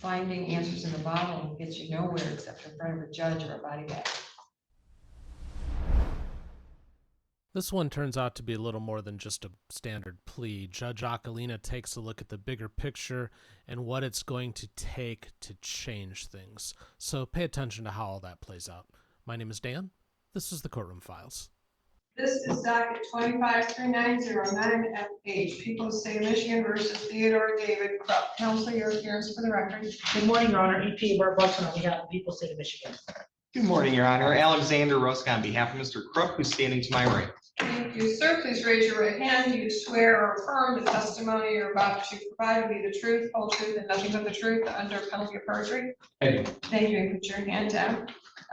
finding answers in the bottle gets you nowhere except in front of a judge or a body bag. This one turns out to be a little more than just a standard plea. Judge Aquilina takes a look at the bigger picture and what it's going to take to change things. So pay attention to how all that plays out. My name is Dan. This is the Courtroom Files. This is docket 253909FH, People of the State of Michigan versus Theodore David Krupp. Counsel, your appearance for the record. Good morning, Your Honor. EP Bart Buxton on behalf of the people of the state of Michigan. Good morning, Your Honor. Alexander Rusk on behalf of Mr. Krupp, who's standing to my right. Thank you, sir. Please raise your right hand. Do you swear or affirm the testimony you're about to provide will be the truth, whole truth, and nothing but the truth under penalty of perjury? I do. Thank you. And put your hand down.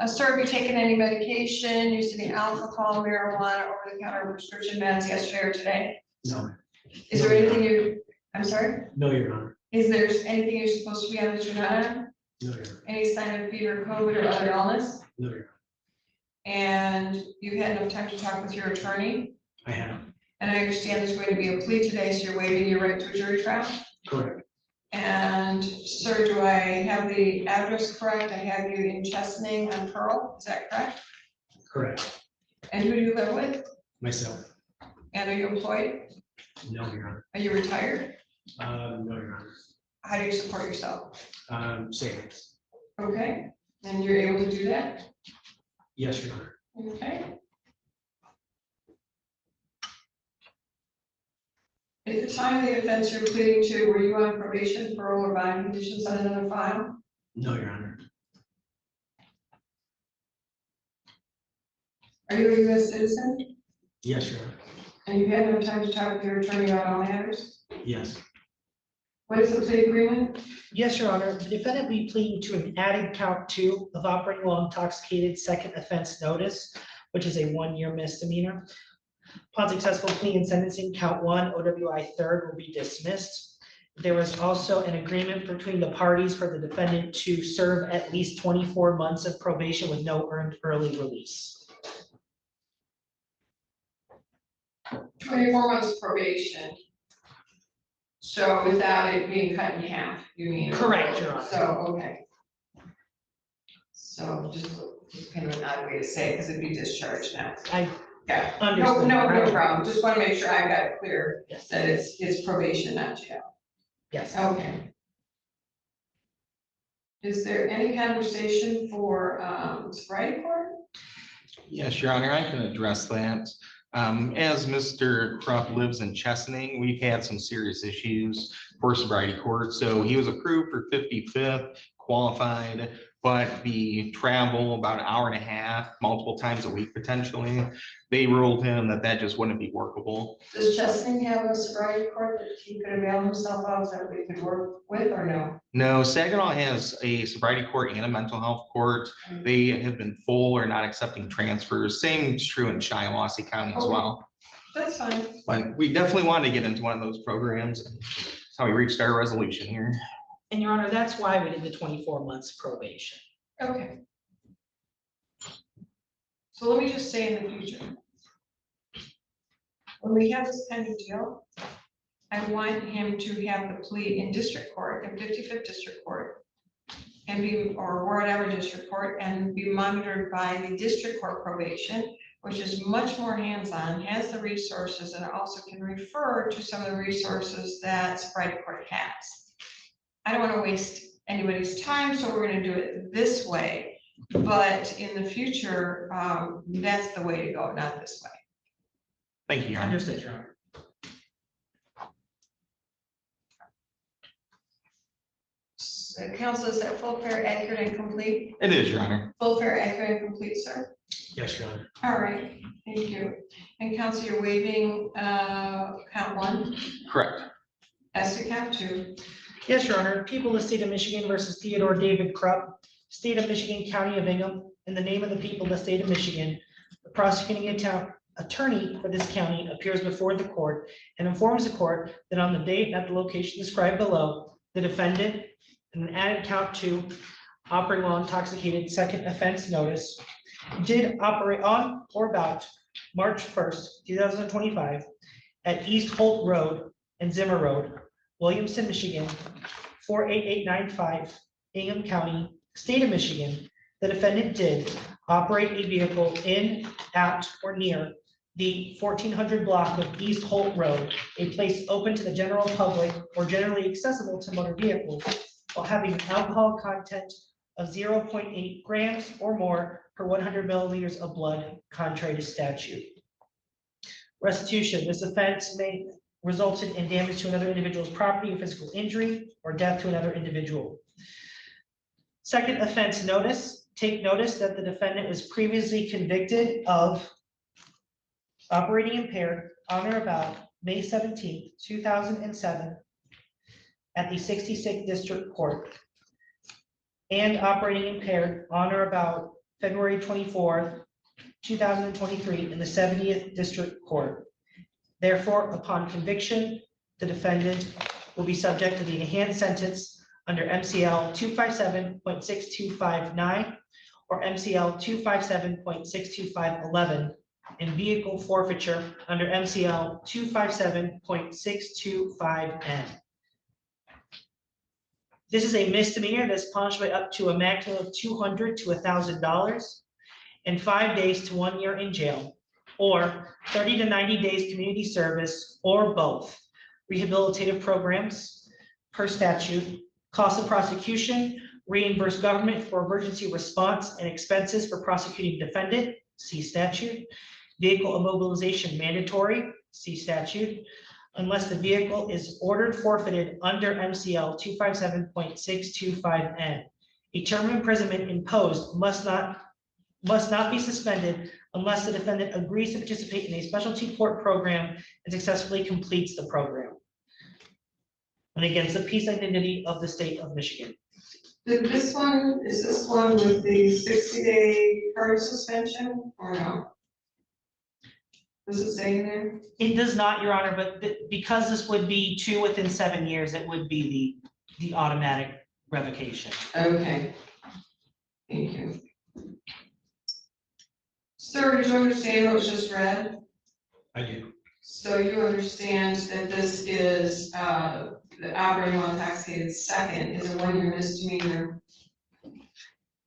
Sir, have you taken any medication, used any alcohol, marijuana, over-the-counter prescription meds yesterday or today? No. Is there anything you, I'm sorry? No, Your Honor. Is there anything you're supposed to be on that you're not on? No, Your Honor. Any sign of fever, COVID, or other illness? No, Your Honor. And you had enough time to talk with your attorney? I have. And I understand there's going to be a plea today, so you're waiving your right to a jury trial? Correct. And sir, do I have the address correct? I have you in Chesaning on Pearl, is that correct? Correct. And who do you live with? Myself. And are you employed? No, Your Honor. Are you retired? No, Your Honor. How do you support yourself? Savings. Okay, and you're able to do that? Yes, Your Honor. Okay. At the time of the offense you're pleading to, were you on probation, parole, or bond conditions on another file? No, Your Honor. Are you a U.S. citizen? Yes, Your Honor. And you had no time to talk with your attorney about all matters? Yes. What is the plea agreement? Yes, Your Honor. The defendant will be pleading to an added count 2 of operating while intoxicated second offense notice, which is a 1-year misdemeanor. Upon successful plea and sentencing, count 1, OWI 3rd, will be dismissed. There was also an agreement between the parties for the defendant to serve at least 24 months of probation with no earned early release. 24 months probation. So without it being cut in half, you mean? Correct, Your Honor. So, okay. So just kind of an odd way to say it, because it'd be discharged now. Yeah, no Understood. problem. Just want to make sure I got it clear Yes. that it's probation, not jail. Yes. Okay. Is there any conversation for sobriety court? Yes, Your Honor, I can address that. As Mr. Krupp lives in Chesaning, we've had some serious issues for sobriety court. So he was approved for 55th, qualified, but the travel about an hour and a half, multiple times a week potentially, they ruled him that just wouldn't be workable. Does Chesaning have a sobriety court that he could avail himself of that we could work with, or no? No, Saginaw has a sobriety court and a mental health court. They have been full or not accepting transfers. Same is true in Shiawassee County as well. That's fine. But we definitely wanted to get into one of those programs. That's how we reached our resolution here. And Your Honor, that's why we did the 24 months probation. Okay. So let me just say in the future, when we have this kind of deal, I want him to have the plea in district court, in 55th district court, and be, or whatever district court, and be monitored by the district court probation, which is much more hands-on, has the resources, and also can refer to some of the resources that sobriety court has. I don't want to waste anybody's time, so we're going to do it this way. But in the future, that's the way to go, not this way. Thank you, Your Honor. Understood, Your Honor. Counsel, is that full, fair, accurate, and complete? It is, Your Honor. Full, fair, accurate, and complete, sir? Yes, Your Honor. All right, thank you. And counsel, you're waiving count 1? Correct. As to count 2? Yes, Your Honor. People of the state of Michigan versus Theodore David Krupp, State of Michigan, County of Ingham, in the name of the people of the state of Michigan, the prosecuting attorney for this county appears before the court and informs the court that on the date at the location described below, the defendant, in an added count 2, operating while intoxicated second offense notice, did operate on or about March 1st, 2025, at East Holt Road and Zimmer Road, Williamson, Michigan, 48895, Ingham County, State of Michigan, the defendant did operate a vehicle in, at, or near the 1400 block of East Holt Road, a place open to the general public or generally accessible to motor vehicles, while having an alcohol content of 0.8 grams or more per 100 milliliters of blood, contrary to statute. Restitution. This offense may resulted in damage to another individual's property or physical injury or death to another individual. Second offense notice. Take notice that the defendant was previously convicted of operating impaired on or about May 17th, 2007 at the 66th District Court and operating impaired on or about February 24th, 2023 in the 70th District Court. Therefore, upon conviction, the defendant will be subject to the enhanced sentence under MCL 257.6259 or MCL 257.62511 and vehicle forfeiture under MCL 257.625N. This is a misdemeanor that's punished by up to a maximum of $200 to $1,000 and 5 days to 1 year in jail, or 30 to 90 days community service, or both. Rehabilitative programs per statute, cost of prosecution, reimburse government for emergency response and expenses for prosecuting defendant, see statute. Vehicle immobilization mandatory, see statute, unless the vehicle is ordered forfeited under MCL 257.625N. A term of imprisonment imposed must not be suspended unless the defendant agrees to participate in a specialty court program and successfully completes the program. And against the peace and dignity of the state of Michigan. Is this one with the 60-day current suspension or no? Does it say in there? It does not, Your Honor, but because this would be 2 within 7 years, it would be the automatic revocation. Okay. Thank you. Sir, did you understand what was just read? I do. So you understand that this is, the operating while intoxicated second is a 1 year misdemeanor.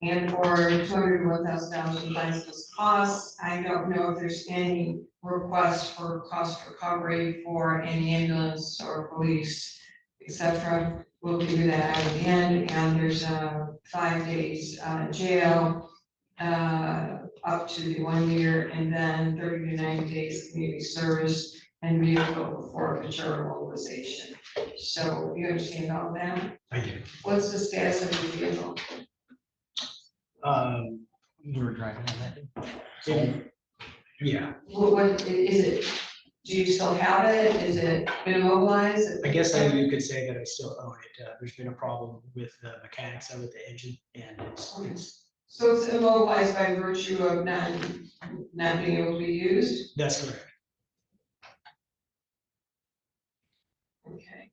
And for $201,000 in fines plus costs, I don't know if there's any request for cost recovery for an ambulance or police, etc. We'll figure that out at the end. And there's 5 days jail, up to the 1 year, and then 30 to 90 days community service and vehicle forfeiture or mobilization. So you understand all of that? I do. What's the status of the vehicle? You were driving on that? Yeah, What is it? Do you still have it? Is it been immobilized? I guess you could say that I still own it. There's been a problem with the mechanics of it, the engine, and it's So it's immobilized by virtue of not being able to be used? that's correct. Okay.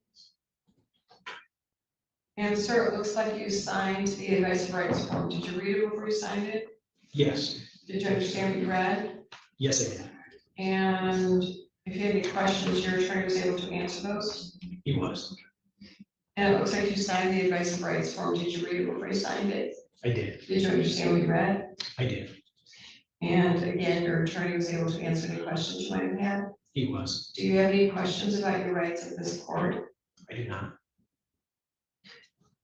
And sir, it looks like you signed the advice of rights form. Did you read it before you signed it? Yes, Did you understand what you read? yes, I did. And if you had any questions, your attorney was able to answer those? He was. And it looks like you signed the advice of rights form. Did you read it before you signed it? I did. Did you understand what you read? I did. And again, your attorney was able to answer any questions you might have had? He was. Do you have any questions about your rights at this court? I do not.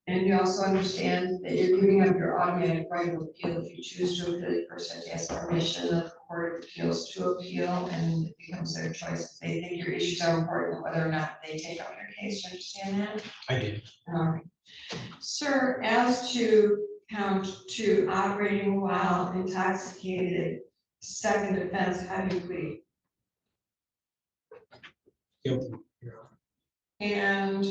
And you also understand that you're giving up your automatic right of appeal if you choose to appeal. You first have to ask permission of the Court of Appeals to appeal, and it becomes their choice. If they think your issues are important, whether or not they take up your case. You understand that? I did. All right. Sir, as to count 2, operating while intoxicated, second offense, how do you plead? Guilty, Your Honor. And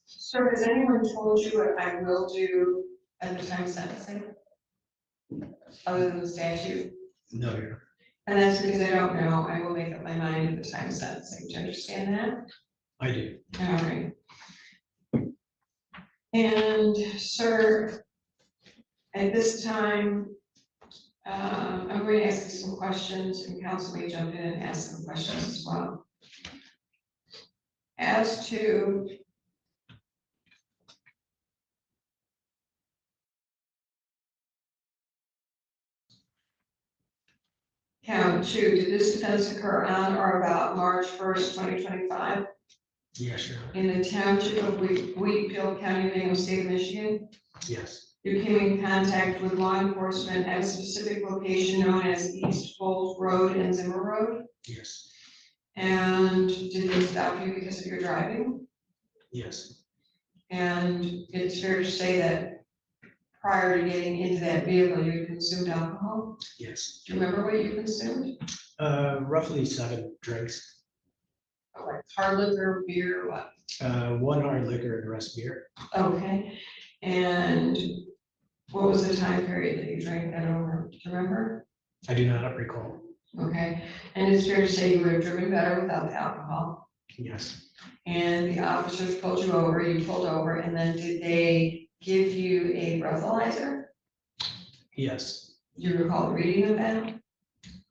sir, has anyone told you what I will do at the time of sentencing? Other than the statute? No, Your Honor. And that's because I don't know. I will make up my mind at the time of sentencing. Do you understand that? I do. All right. And sir, at this time, I'm going to ask you some questions, and counsel may jump in and ask some questions as well. As to Count two, did this offense occur on or about March 1st, 2025 Yes, Your Honor. in the township of Wheatfield, County of Hingham, State of Michigan? Yes, You came in contact with law enforcement at a specific location known as East Holt Road and Zimmer Road? yes, And did they stop you because of your driving? yes, And it's fair to say that prior to getting into that vehicle, you consumed alcohol? yes. Do you remember what you consumed? Roughly 7 drinks, Like hard liquor, beer, what? 1 hard liquor and the rest beer. Okay, and what was the time period that you drank that over? Do you remember? I do not recall. Okay, and it's fair to say you would have driven better without the alcohol. Yes, And the officers pulled you over, you pulled over, and then did they give you a breathalyzer? yes. Do you recall the reading of that?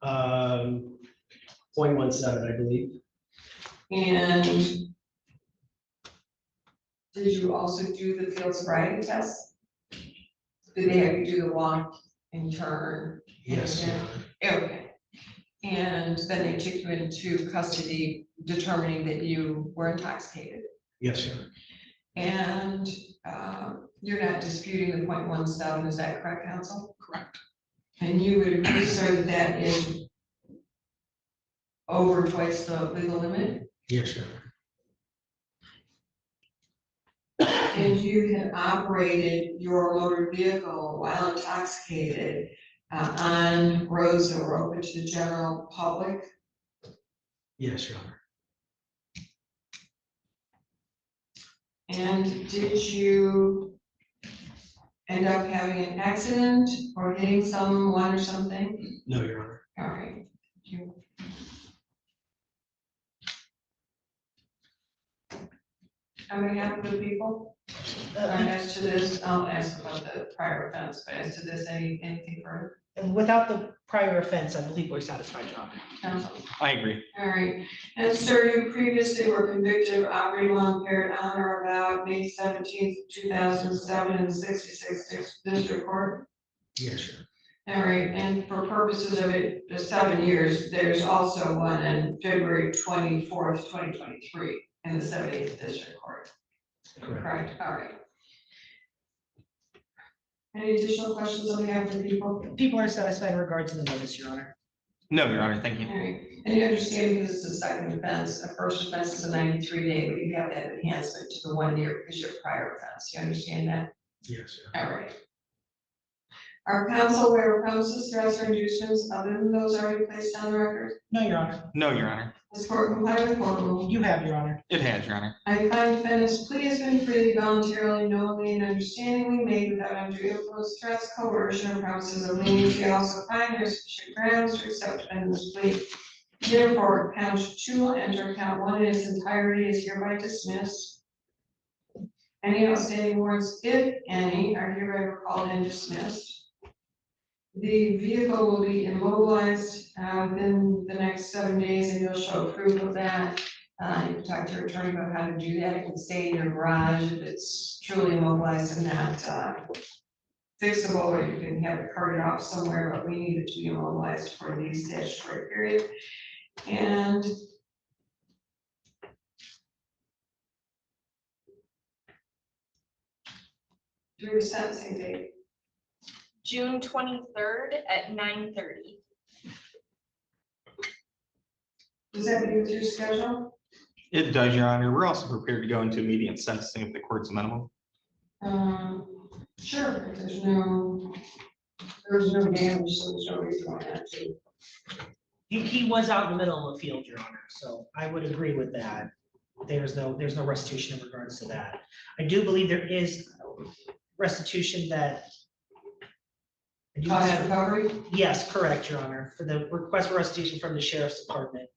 0.17, I believe. And did you also do the field sobriety test? Did they have you do the walk and turn? Yes, Your Honor. Okay. And then they took you into custody, determining that you were intoxicated. Yes, Your Honor. And you're not disputing the 0.17, is that correct, counsel? Correct. And you would agree, sir, that that is over twice the legal limit? Yes, Your Honor. And you had operated your motor vehicle while intoxicated on roads that were open to the general public? Yes, Your Honor. And did you end up having an accident or hitting someone or something? No, Your Honor. All right. You- How many happen to people? As to this, I'll ask about the prior offense, but as to this, anything further? And without the prior offense, I believe we're satisfied, Your Honor. Counsel? I agree. All right, and sir, you previously were convicted of operating while impaired on or about May 17th, 2007 in the 66th District Court. Yes, Your Honor. All right, and for purposes of it, the 7 years, there's also one on February 24th, 2023 in the 78th District Court. Correct. Correct, all right. Any additional questions on behalf of the people? People are satisfied in regards to the notice, Your Honor. No, Your Honor, thank All you. right, and you understand because it's a second offense, a first offense is a 93-day, but you have that enhancement to the 1 year because your prior offense, you understand that? Yes, Your Honor. All right. Our counsel aware of premises, threats, or inducements other than those already placed on the record? No, Your Honor. No, Your Honor. This court comply with court rule. You have, Your Honor. It has, Your Honor. I find defendant's plea has been freely, voluntarily, knowingly, and understandingly made without undue influence, threats, coercion, or promises of leniency. I also find there is sufficient grounds to accept defendant's plea. Therefore, count 2 will enter, count 1 in its entirety is hereby dismissed. Any outstanding warrants, if any, are hereby recalled and dismissed. The vehicle will be immobilized within the next 7 days, and you'll show proof of that. You can talk to your attorney about how to do that. It can stay in your garage if it's truly immobilized and not fixable, or you can have it carted off somewhere, but we need it to be immobilized for the statutory period. And do we have a sentencing date? June 23rd at 9:30. Does that meet with your schedule? It does, Your Honor. We're also prepared to go into immediate sentencing if the court's amenable. Sure, if there's no damage, so there's no reason why not to. He was out in the middle of the field, Your Honor, so I would agree with that. There's no restitution in regards to that. I do believe there is restitution that. I do Cost have- recovery? Yes, correct, Your Honor, for the request for restitution from the Sheriff's Department.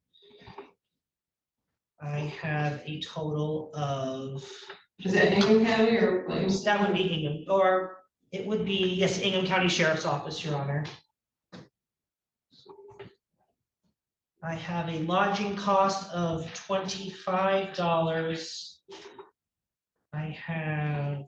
I have a total of, Is that Hingham County or Williams? that would be Ingham, or it would be, yes, Ingham County Sheriff's Office, Your Honor. I have a lodging cost of $25. I have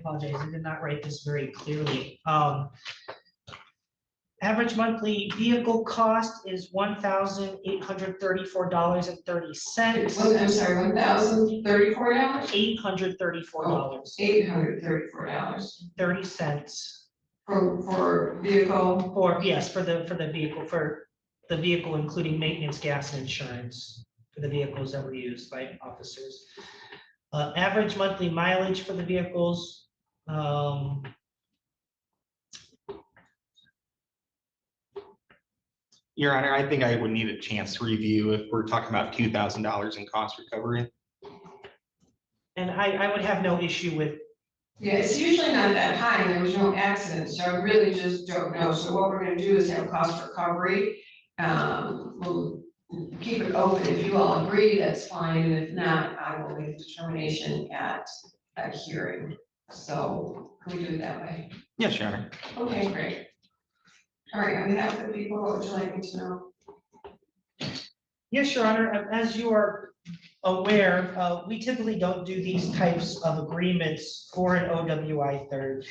apologize, I did not write this very clearly. Average monthly vehicle cost is $1,834.30. I'm sorry, $1,034? $834, $834 30 cents for vehicle. for, yes, for the vehicle, including maintenance, gas, and insurance for the vehicles that were used by officers. Average monthly mileage for the vehicles, Your Honor, I think I would need a chance to review if we're talking about $2,000 in cost recovery. and I would have no issue with, Yeah, it's usually not that high, and there was no accident, so I really just don't know. So what we're gonna do is have cost recovery. We'll keep it open. If you all agree, that's fine, and if not, I will make a determination at a hearing. So can we do it that way? Yes, Your Honor. Okay, great. All right, on behalf of the people, what would you like me to know? yes, Your Honor, as you are aware, we typically don't do these types of agreements for an OWI third.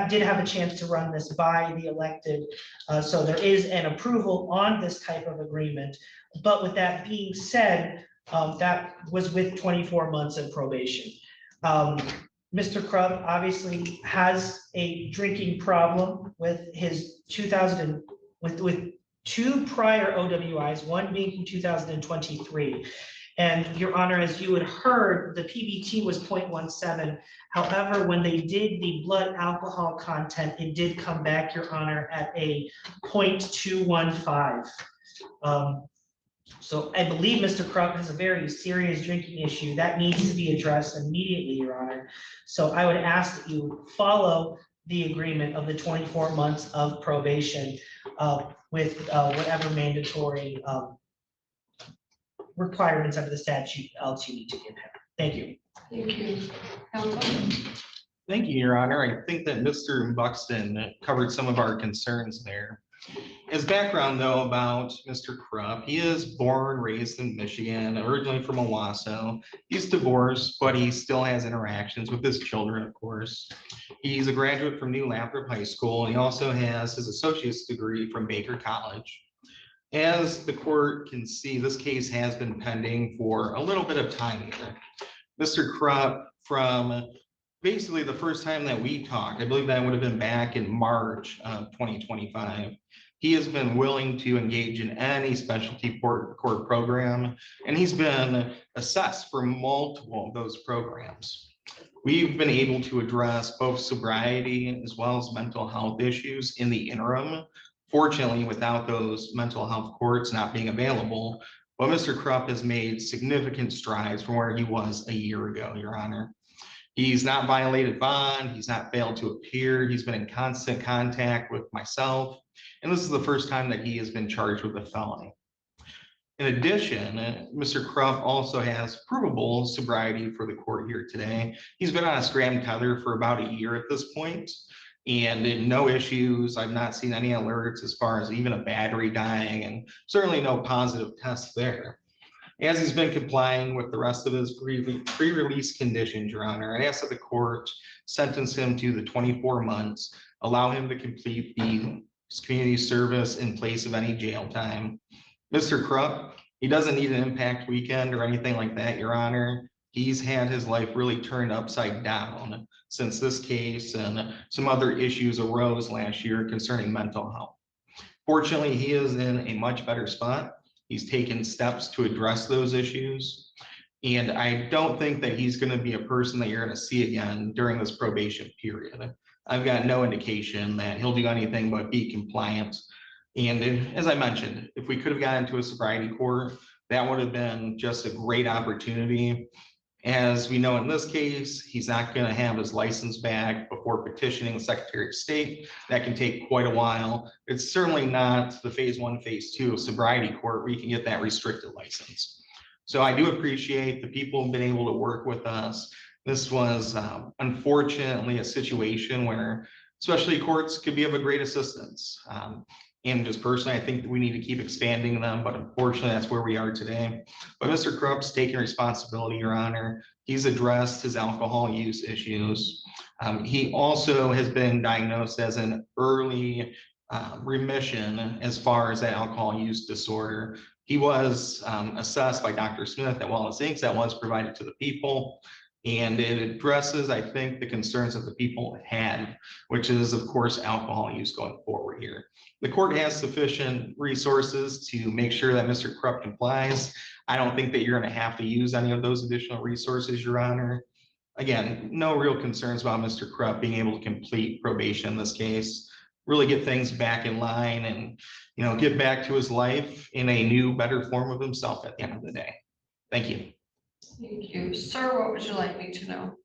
Did have a chance to run this by the elected, so there is an approval on this type of agreement. But with that being said, that was with 24 months of probation. Mr. Krupp obviously has a drinking problem with his with two prior OWIs, one being from 2023. And Your Honor, as you had heard, the PBT was 0.17. However, when they did the blood alcohol content, it did come back, Your Honor, at a 0.215. So I believe Mr. Krupp has a very serious drinking issue that needs to be addressed immediately, Your Honor. So I would ask that you follow the agreement of the 24 months of probation with whatever mandatory requirements under the statute else you need to give him. Thank you. Thank you. Counsel? Thank you, Your Honor. I think that Mr. Buxton covered some of our concerns there. As background, though, about Mr. Krupp, he is born, raised in Michigan, originally from Owasso. He's divorced, but he still has interactions with his children, of course. He's a graduate from New Lathrop High School, and he also has his associate's degree from Baker College. As the court can see, this case has been pending for a little bit of time here. Mr. Krupp, from basically the first time that we talked, I believe that would have been back in March of 2025. He has been willing to engage in any specialty court program, and he's been assessed for multiple of those programs. We've been able to address both sobriety as well as mental health issues in the interim. Fortunately, without those mental health courts not being available, but Mr. Krupp has made significant strides from where he was a year ago, Your Honor. He's not violated bond, he's not failed to appear, he's been in constant contact with myself, and this is the first time that he has been charged with a felony. In addition, Mr. Krupp also has provable sobriety for the court here today. He's been on a scram tether for about a year at this point, and no issues. I've not seen any alerts as far as even a battery dying, and certainly no positive tests there. As he's been complying with the rest of his pre-release conditions, Your Honor, I ask that the court sentence him to the 24 months, allow him to complete the community service in place of any jail time. Mr. Krupp, he doesn't need an impact weekend or anything like that, Your Honor. He's had his life really turned upside down since this case and some other issues arose last year concerning mental health. Fortunately, he is in a much better spot. He's taken steps to address those issues. And I don't think that he's going to be a person that you're going to see again during this probation period. I've got no indication that he'll do anything but be compliant. And as I mentioned, if we could have gotten to a sobriety court, that would have been just a great opportunity. As we know in this case, he's not going to have his license back before petitioning the Secretary of State. That can take quite a while. It's certainly not the phase 1, phase 2 of sobriety court where you can get that restricted license. So I do appreciate the people who've been able to work with us. This was unfortunately a situation where specialty courts could be of a great assistance. And just personally, I think that we need to keep expanding them, but unfortunately, that's where we are today. But Mr. Krupp's taking responsibility, Your Honor. He's addressed his alcohol use issues. He also has been diagnosed as an early remission as far as that alcohol use disorder. He was assessed by Dr. Smith at Wallace Inc. That was provided to the people. And it addresses, I think, the concerns that the people had, which is, of course, alcohol use going forward here. The court has sufficient resources to make sure that Mr. Krupp complies. I don't think that you're going to have to use any of those additional resources, Your Honor. Again, no real concerns about Mr. Krupp being able to complete probation in this case, really get things back in line and, get back to his life in a new, better form of himself at the end of the day. Thank you. Thank you. Sir, what would you like me to know?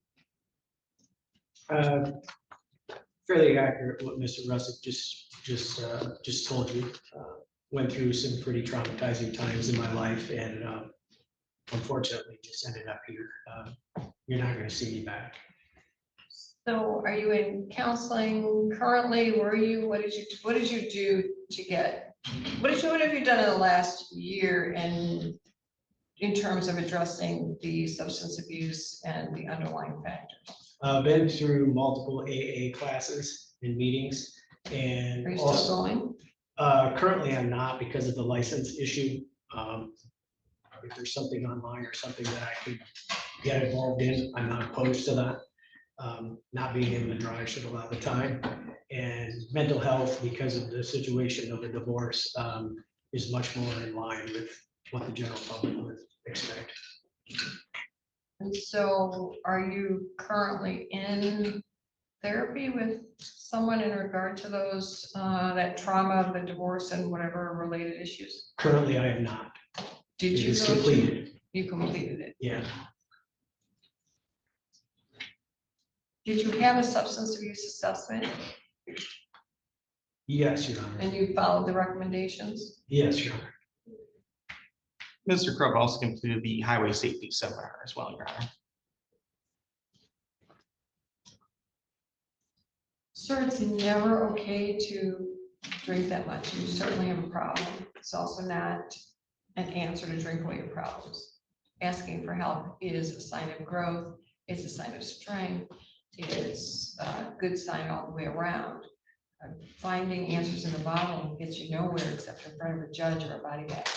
Fairly accurate what Mr. Russick just told you. Went through some pretty traumatizing times in my life and unfortunately just ended up here. You're not going to see me back. So are you in counseling currently? Were you, what did you do to get, what have you done in the last year and in terms of addressing the substance abuse and the underlying factors? Been through multiple AA classes and meetings and Are you also still going? currently I'm not because of the license issue. If there's something online or something that I could get involved in, I'm not opposed to that. Not being able to drive should allow the time, and mental health because of the situation of a divorce is much more in line with what the general public would expect. And so are you currently in therapy with someone in regard to those, that trauma, the divorce and whatever related issues? Currently, I am not. Did It you is go to- completed. You completed it. Yeah. Did you have a substance abuse assessment Yes, Your and Honor. you followed the recommendations? Yes, Your Honor. Mr. Krupp also completed the highway safety seminar as well, Your Honor. Sir, it's never okay to drink that much. You certainly have a problem. It's also not an answer to drink away your problems. Asking for help is a sign of growth. It's a sign of strength. It's a good sign all the way around. Finding answers in the bottle gets you nowhere except in front of a judge or a body bag.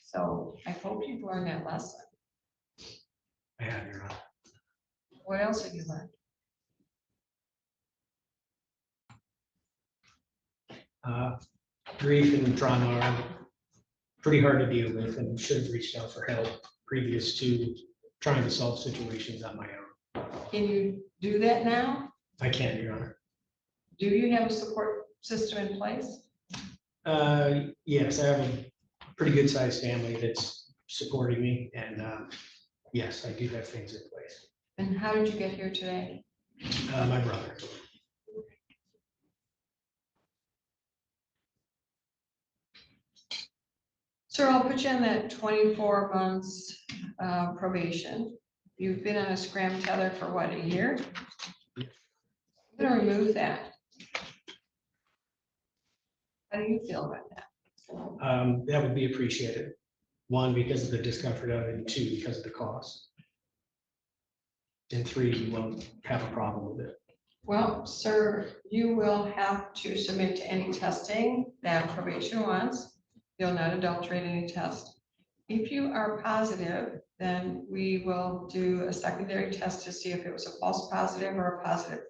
So I hope you've learned that lesson. I have, Your Honor. What else have you learned? Grief and trauma are pretty hard to deal with and should have reached out for help previous to trying to solve situations on my own. Can you do that now? I can, Your Honor. Do you have a support system in place? Yes, I have a pretty good sized family that's supporting me and yes, I do have things in place. And how did you get here today? My brother. Sir, I'll put you on that 24 months probation. You've been on a scram tether for what, a year? I'm gonna remove that. How do you feel about that? That would be appreciated. One, because of the discomfort of it, and two, because of the cost. And three, you won't have a problem with it. Well, sir, you will have to submit to any testing that probation wants. You'll not adulterate any test. If you are positive, then we will do a secondary test to see if it was a false positive or a positive,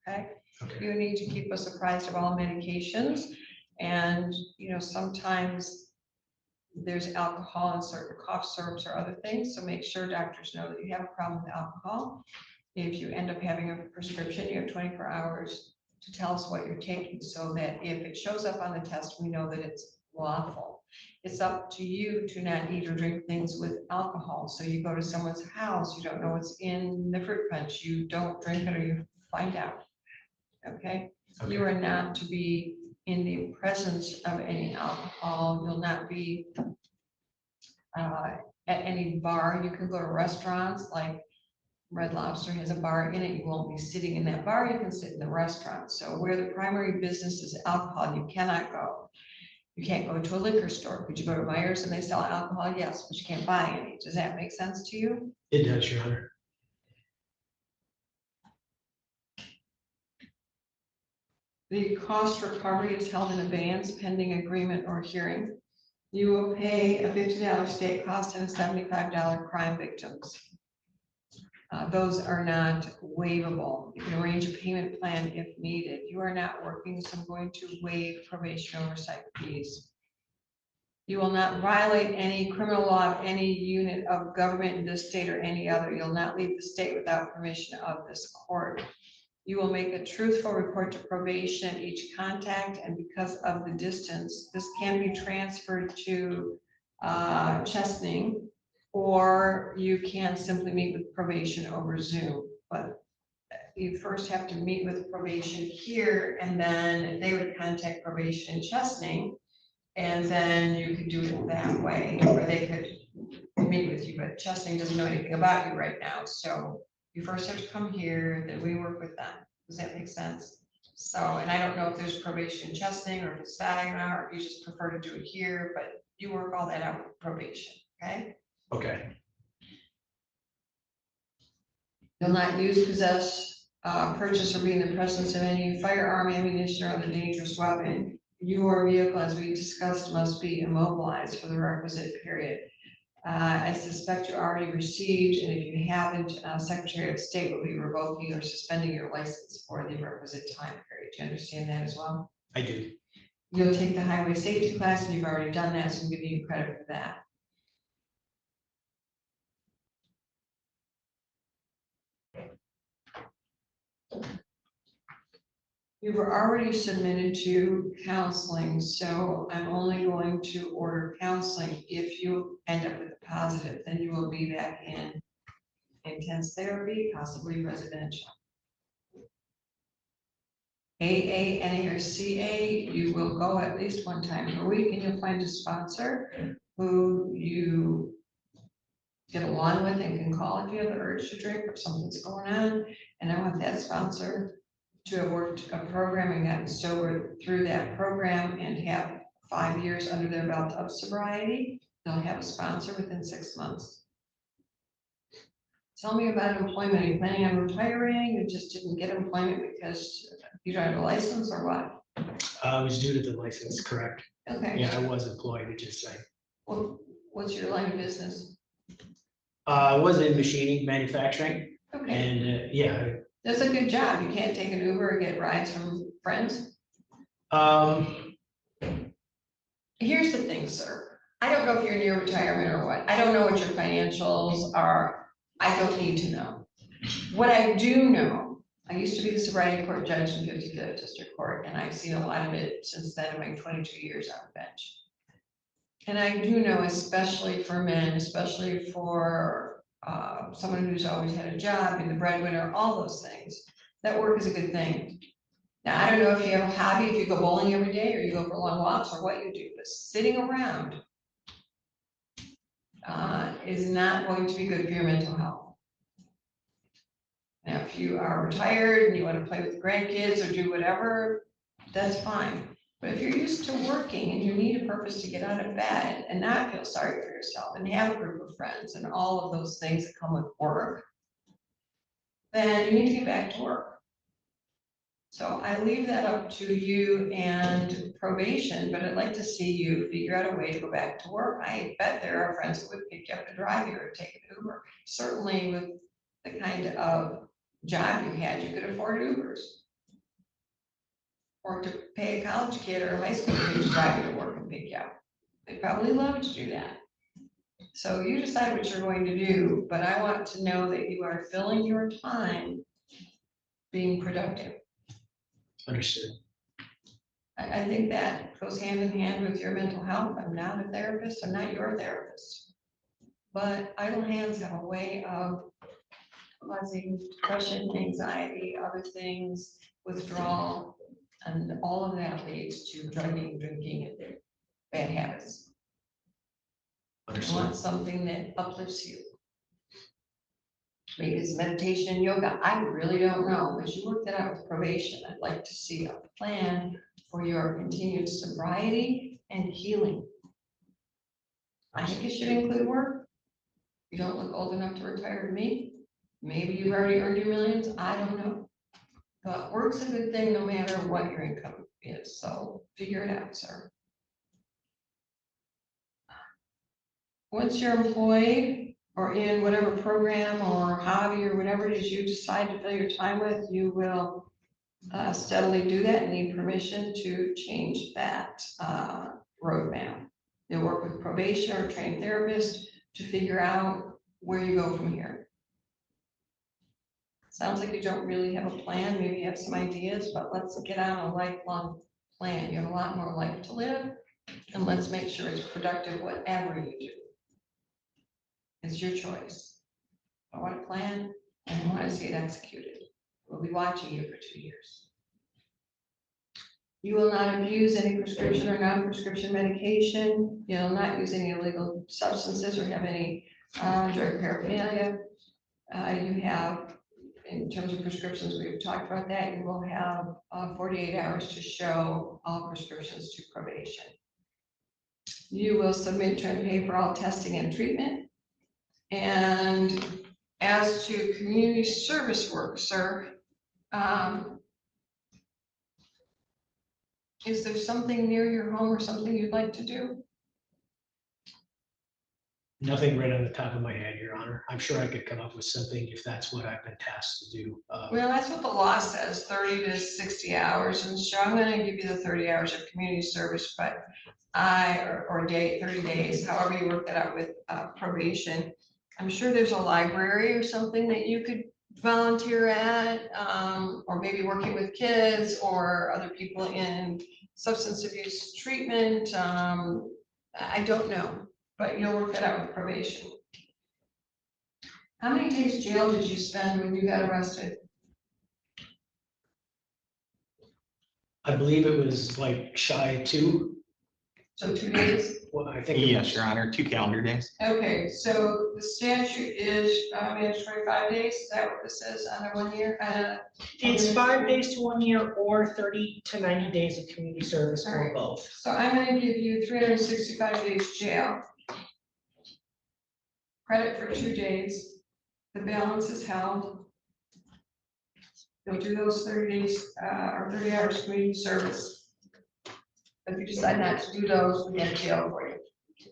okay? Okay. You need to keep us apprised of all medications. And, sometimes there's alcohol in certain cough syrups or other things. So make sure doctors know that you have a problem with alcohol. If you end up having a prescription, you have 24 hours to tell us what you're taking so that if it shows up on the test, we know that it's lawful. It's up to you to not eat or drink things with alcohol. So you go to someone's house, you don't know what's in the fruit punch, you don't drink it or you find out. Okay? You are not to be in the presence of any alcohol. You'll not be at any bar. You can go to restaurants like Red Lobster has a bar in it. You won't be sitting in that bar. You can sit in the restaurant. So where the primary business is alcohol, you cannot go. You can't go to a liquor store. Could you go to Myers and they sell alcohol? Yes, but you can't buy any. Does that make sense to you? It does, Your Honor. The cost recovery is held in abeyance pending agreement or hearing. You will pay a $50 state cost and a $75 crime victims. Those are not waivable. You can arrange a payment plan if needed. You are not working, so I'm going to waive probation oversight fees. You will not violate any criminal law of any unit of government in this state or any other. You'll not leave the state without permission of this court. You will make a truthful report to probation at each contact, and because of the distance, this can be transferred to Chesaning, or you can simply meet with probation over Zoom. But you first have to meet with probation here, and then they would contact probation in Chesaning, and then you could do it that way, or they could meet with you, but Chesaning doesn't know anything about you right now, so you first have to come here, then we work with them. Does that make sense? So, and I don't know if there's probation in Chesaning or if it's Saginaw, or if you just prefer to do it here, but you work all that out with probation, okay? Okay, You'll not use, possess, purchase, or be in the presence of any firearm, ammunition, or other dangerous weapon. Your vehicle, as we discussed, must be immobilized for the requisite period. I suspect you already received, and if you haven't, Secretary of State will be revoking or suspending your license for the requisite time period. Do you understand that as well? I do. You'll take the highway safety class, and you've already done that, so I'm giving you credit for that. You were already submitted to counseling, so I'm only going to order counseling. If you end up with a positive, then you will be back in intense therapy, possibly residential. AA, NA, or CA, you will go at least one time per week, and you'll find a sponsor who you get along with and can call if you have the urge to drink or something's going on. And I want that sponsor to have worked a program and gotten sober through that program and have 5 years under their belt of sobriety. They'll have a sponsor within 6 months. Tell me about employment. Are you planning on retiring? You just didn't get employment because you don't have a license, or what? I was due to the license, correct? Okay. Yeah, I was employed, it just say. Well, what's your line of business? I was in machining, manufacturing, Okay, and yeah, that's a good job. You can't take an Uber or get rides from friends. Here's the thing, sir. I don't know if you're near retirement or what. I don't know what your financials are. I don't need to know. What I do know, I used to be the sobriety court judge in 55th District Court, and I've seen a lot of it since then in my 22 years on the bench. And I do know, especially for men, especially for someone who's always had a job, being the breadwinner, all those things, that work is a good thing. Now, I don't know if you have a hobby, if you go bowling every day, or you go for long walks, or what you do, but sitting around is not going to be good for your mental health. Now, if you are retired and you want to play with grandkids or do whatever, that's fine. But if you're used to working and you need a purpose to get out of bed and not feel sorry for yourself and have a group of friends and all of those things that come with work, then you need to get back to work. So I leave that up to you and probation, but I'd like to see you figure out a way to go back to work. I bet there are friends who would pick you up and drive you or take an Uber. Certainly with the kind of job you had, you could afford Ubers. Or to pay a college kid or a high school kid to drive you to work and pick you up. They probably love to do that. So you decide what you're going to do, but I want to know that you are filling your time being productive. understood. I think that goes hand in hand with your mental health. I'm not a therapist, I'm not your therapist. But idle hands have a way of causing depression, anxiety, other things, withdrawal, and all of that leads to drugging, drinking, and bad habits. I Understood. want something that uplifts you. Maybe it's meditation, yoga, I really don't know. As you work that out with probation, I'd like to see a plan for your continued sobriety and healing. I think it should include work. You don't look old enough to retire to me. Maybe you've already earned your millions, I don't know. But work's a good thing no matter what your income is, so figure it out, sir. Once you're employed or in whatever program or hobby or whatever it is you decide to fill your time with, you will steadily do that and need permission to change that roadmap. You'll work with probation or trained therapist to figure out where you go from here. Sounds like you don't really have a plan, maybe you have some ideas, but let's get on a lifelong plan. You have a lot more life to live, and let's make sure it's productive, whatever you do. It's your choice. I want to plan and I want to see it executed. We'll be watching you for 2 years. You will not abuse any prescription or non-prescription medication. You'll not use any illegal substances or have any drug paraphernalia. You have, in terms of prescriptions, we've talked about that, you will have 48 hours to show all prescriptions to probation. You will submit to and pay for all testing and treatment. And as to community service work, sir, is there something near your home or something you'd like to do? Nothing right on the top of my head, Your Honor. I'm sure I could come up with something if that's what I've been tasked to do. Well, that's what the law says, 30 to 60 hours, and so I'm gonna give you the 30 hours of community service, but or day, 30 days, however you work that out with probation. I'm sure there's a library or something that you could volunteer at, or maybe working with kids or other people in substance abuse treatment. I don't know, but you'll work that out with probation. How many days jail did you spend when you got arrested? I believe it was like shy of 2. So 2 days? Well, I think. it Yes, was- Your Honor, 2 calendar days. Okay, so the statute is mandatory 5 days, is that what this is, under 1 year? It's 5 days to 1 year or 30 to 90 days of community service or Alright. both. So I'm gonna give you 365 days jail. Credit for 2 days. The balance is held. You'll do those 30 days, or 30 hours community service. If you decide not to do those, we get jail for you.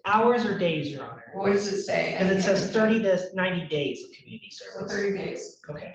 Hours or days, Your Honor? What does it say? Because it says 30 to 90 days of community So service. 30 days. Okay.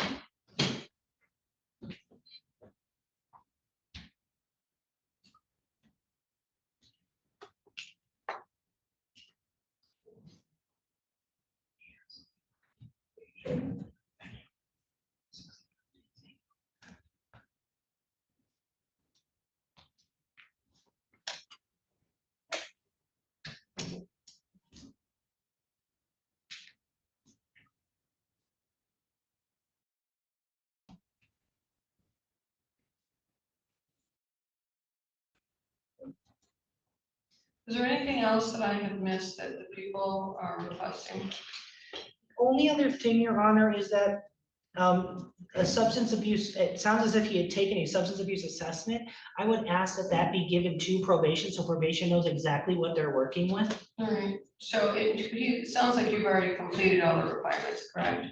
Is there anything else that I have missed that the people are requesting? Only other thing, Your Honor, is that a substance abuse, it sounds as if he had taken a substance abuse assessment. I would ask that that be given to probation, so probation knows exactly what they're working with. All right, so it sounds like you've already completed all the requirements, correct?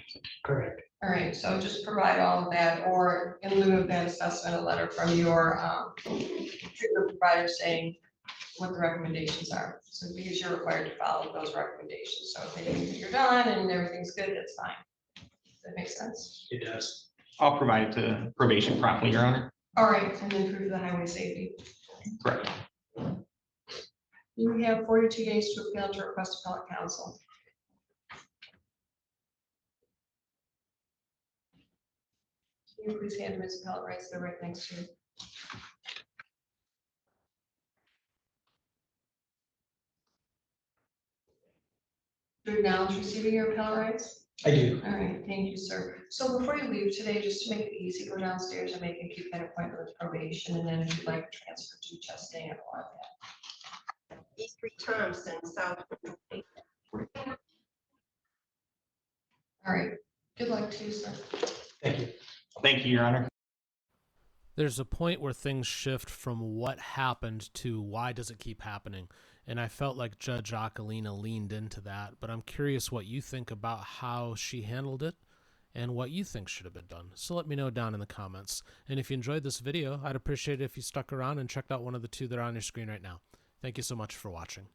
Correct. All right, so just provide all of that, or in lieu of that assessment, a letter from your treatment provider saying what the recommendations are. So because you're required to follow those recommendations, so if they think that you're done and everything's good, that's fine. Does that make sense? It does. I'll provide it to probation promptly, Your Honor. All right, and then proof of the highway safety. Correct. You have 42 days to appeal to request appellate counsel. Can you please hand Ms. Appellate rights, they're right next to you. Do you acknowledge receiving your appellate rights? I do. All right, thank you, sir. So before you leave today, just to make it easy, go downstairs and make and keep that appointment with probation, and then if you'd like to transfer to Chastain or all that. These 3 terms in South. All right, good luck to you, sir. Thank you. Thank you, Your Honor. There's a point where things shift from what happened to why does it keep happening. And I felt like Judge Aquilina leaned into that, but I'm curious what you think about how she handled it and what you think should have been done. So let me know down in the comments. And if you enjoyed this video, I'd appreciate it if you stuck around and checked out one of the two that are on your screen right now. Thank you so much for watching.